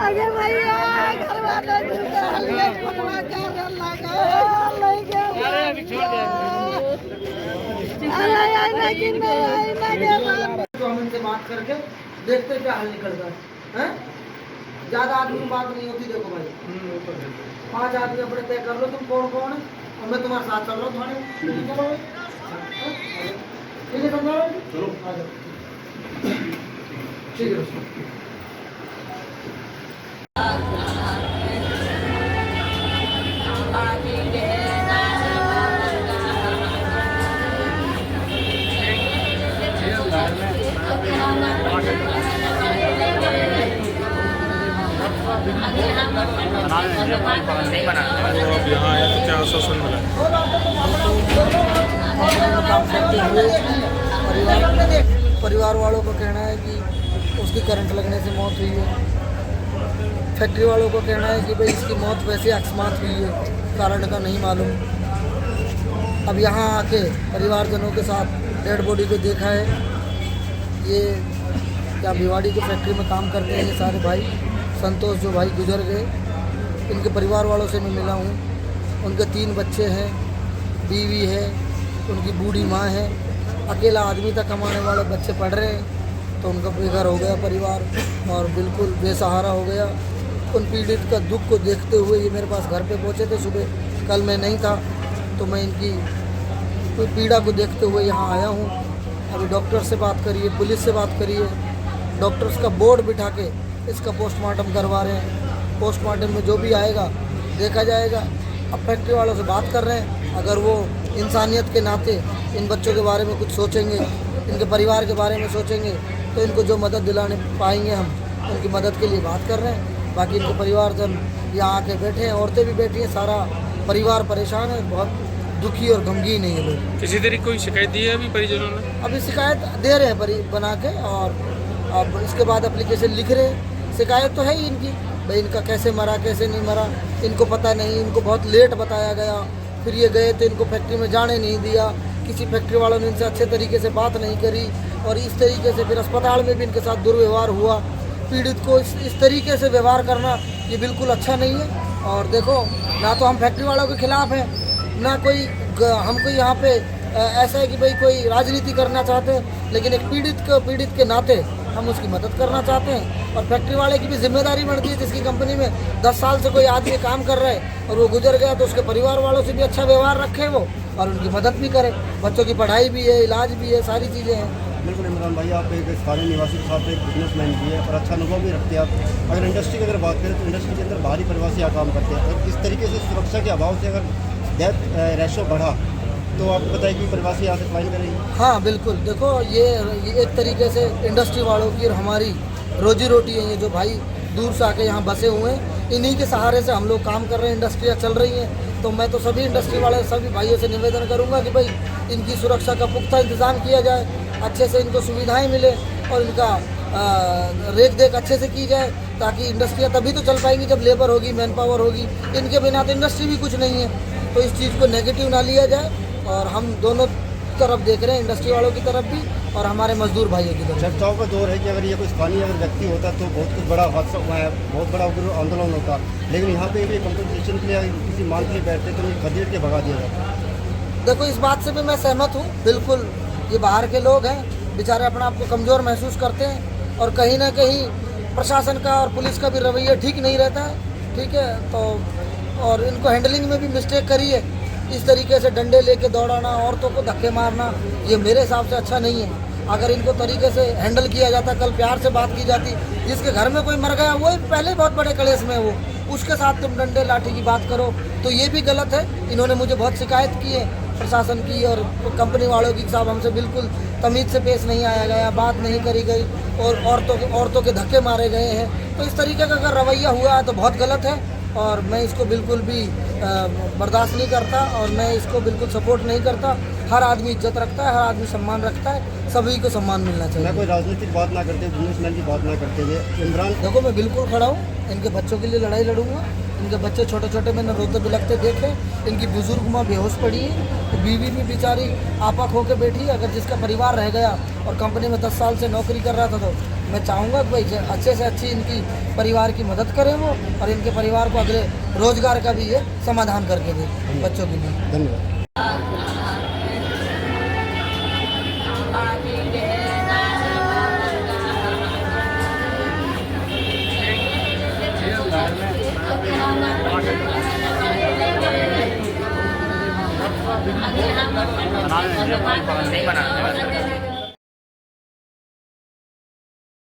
अरे भैया घर वाले मिलकर हल्ले पकड़ा कर लगा लेके अरे लेकिन तो हम इनसे बात करके देखते क्या हल निकलता है। ज्यादा आदमी बात नहीं होती। देखो भाई 5 आदमी अपने तय कर लो तुम कौन कौन है और मैं तुम्हारे साथ चल रहा हूँ तुम्हारे। ठीक है समझो चलो आ जाओ। ठीक है अब यहाँ आया तो क्या आश्वासन मिला? परिवार वालों का कहना है कि उसकी करंट लगने से मौत हुई है। फैक्ट्री वालों का कहना है कि भाई इसकी मौत वैसे अकस्मात हुई है, कारण का नहीं मालूम। अब यहाँ आके परिवारजनों के साथ डेड बॉडी को देखा है। ये क्या भिवाड़ी की फैक्ट्री में काम करते हैं ये सारे भाई। संतोष जो भाई गुजर गए, इनके परिवार वालों से मैं मिला हूँ। उनके 3 बच्चे हैं, बीवी है, उनकी बूढ़ी माँ है, अकेला आदमी था कमाने वाले। बच्चे पढ़ रहे हैं तो उनका बेघर हो गया परिवार और बिल्कुल बेसहारा हो गया। उन पीड़ित का दुख को देखते हुए ये मेरे पास घर पे पहुँचे थे सुबह। कल मैं नहीं था तो मैं इनकी पीड़ा को देखते हुए यहाँ आया हूँ। अभी डॉक्टर से बात करिए, पुलिस से बात करिए, डॉक्टर्स का बोर्ड बिठा के इसका पोस्टमार्टम करवा रहे हैं। पोस्टमार्टम में जो भी आएगा देखा जाएगा। अब फैक्ट्री वालों से बात कर रहे हैं, अगर वो इंसानियत के नाते इन बच्चों के बारे में कुछ सोचेंगे, इनके परिवार के बारे में सोचेंगे तो इनको जो मदद दिलाने पाएंगे हम उनकी मदद के लिए बात कर रहे हैं। बाकी इनके परिवारजन यहाँ आके बैठे हैं, औरतें भी बैठी हैं, सारा परिवार परेशान है, बहुत दुखी और गमगीन है ये लोग। किसी तरीके कोई शिकायत दी है अभी परिजनों ने? अभी शिकायत दे रहे हैं बना के और अब इसके बाद एप्लीकेशन लिख रहे हैं। शिकायत तो है ही इनकी, भाई इनका कैसे मरा कैसे नहीं मरा इनको पता नहीं। इनको बहुत लेट बताया गया, फिर ये गए तो इनको फैक्ट्री में जाने नहीं दिया। किसी फैक्ट्री वालों ने इनसे अच्छे तरीके से बात नहीं करी और इस तरीके से फिर अस्पताल में भी इनके साथ दुर्व्यवहार हुआ। पीड़ित को इस तरीके से व्यवहार करना ये बिल्कुल अच्छा नहीं है। और देखो, ना तो हम फैक्ट्री वालों के खिलाफ हैं, ना कोई हमको यहाँ पे ऐसा है कि भाई कोई राजनीति करना चाहते हैं, लेकिन एक पीड़ित के नाते हम उसकी मदद करना चाहते हैं। और फैक्ट्री वाले की भी जिम्मेदारी बनती है, जिसकी कंपनी में 10 साल से कोई आदमी काम कर रहा है और वो गुजर गया तो उसके परिवार वालों से भी अच्छा व्यवहार रखे वो और उनकी मदद भी करे। बच्चों की पढ़ाई भी है, इलाज भी है, सारी चीज़ें हैं। बिल्कुल इमरान भाई, आप एक स्थानीय निवासी के साथ एक बिजनेसमैन भी है और अच्छा अनुभव भी रखते हैं आप। अगर इंडस्ट्री की अगर बात करें तो इंडस्ट्री के अंदर बाहरी प्रवासी यहाँ काम करते हैं और इस तरीके से सुरक्षा के अभाव से अगर डेथ रेशो बढ़ा तो आपको बताइए कि प्रवासी यहाँ से क्लाइम करेंगे। हाँ बिल्कुल, देखो ये एक तरीके से इंडस्ट्री वालों की और हमारी रोजी रोटी है। ये जो भाई दूर से आके यहाँ बसे हुए हैं, इन्हीं के सहारे से हम लोग काम कर रहे हैं, इंडस्ट्रियाँ चल रही हैं। तो मैं तो सभी इंडस्ट्री वाले सभी भाइयों से निवेदन करूँगा कि भाई इनकी सुरक्षा का पुख्ता इंतज़ाम किया जाए, अच्छे से इनको सुविधाएँ मिले और इनका रेख देख अच्छे से की जाए, ताकि इंडस्ट्रियाँ तभी तो चल पाएंगी जब लेबर होगी, मैन पावर होगी। इनके बिना तो इंडस्ट्री भी कुछ नहीं है। तो इस चीज़ को नेगेटिव ना लिया जाए और हम दोनों तरफ देख रहे हैं, इंडस्ट्री वालों की तरफ भी और हमारे मजदूर भाइयों की तरफ। चर्चाओं का दौर है कि अगर ये कोई स्थानीय अगर व्यक्ति होता तो बहुत कुछ बड़ा हादसा हुआ है, बहुत बड़ा आंदोलन होता, लेकिन यहाँ पे भी कंपनसेशन के लिए किसी मांग के लिए बैठते तो उन्हें खदेड़ के भगा दिया जाता। देखो, इस बात से भी मैं सहमत हूँ बिल्कुल। ये बाहर के लोग हैं, बेचारे अपने आप को कमज़ोर महसूस करते हैं और कहीं ना कहीं प्रशासन का और पुलिस का भी रवैया ठीक नहीं रहता है। ठीक है, तो और इनको हैंडलिंग में भी मिस्टेक करी है। इस तरीके से डंडे लेके दौड़ाना, औरतों को धक्के मारना, ये मेरे हिसाब से अच्छा नहीं है। अगर इनको तरीके से हैंडल किया जाता, कल प्यार से बात की जाती, जिसके घर में कोई मर गया वो पहले बहुत बड़े कलेश में है, वो उसके साथ तुम डंडे लाठी की बात करो तो ये भी गलत है। इन्होंने मुझे बहुत शिकायत की है प्रशासन की और कंपनी वालों की, साहब हमसे बिल्कुल तमीज़ से पेश नहीं आया गया, बात नहीं करी गई और औरतों के धक्के मारे गए हैं। तो इस तरीके का अगर रवैया हुआ है तो बहुत गलत है और मैं इसको बिल्कुल भी बर्दाश्त नहीं करता और मैं इसको बिल्कुल सपोर्ट नहीं करता। हर आदमी इज्जत रखता है, हर आदमी सम्मान रखता है, सभी को सम्मान मिलना चाहिए। मैं कोई राजनीतिक बात ना करते, बिजनेसमैन की बात ना करते हुए इमरान, देखो मैं बिल्कुल खड़ा हूँ, इनके बच्चों के लिए लड़ाई लड़ूंगा, इनके बच्चे छोटे छोटे मैंने रोते बिलखते देखे। इनकी बुजुर्ग माँ बेहोश पड़ी है, तो बीवी भी बेचारी आपा खो के बैठी। अगर जिसका परिवार रह गया और कंपनी में 10 साल से नौकरी कर रहा था, तो मैं चाहूँगा कि भाई अच्छे से अच्छी इनकी परिवार की मदद करें वो, और इनके परिवार को अगले रोजगार का भी ये समाधान करके दें बच्चों के लिए। धन्यवाद। नहीं बना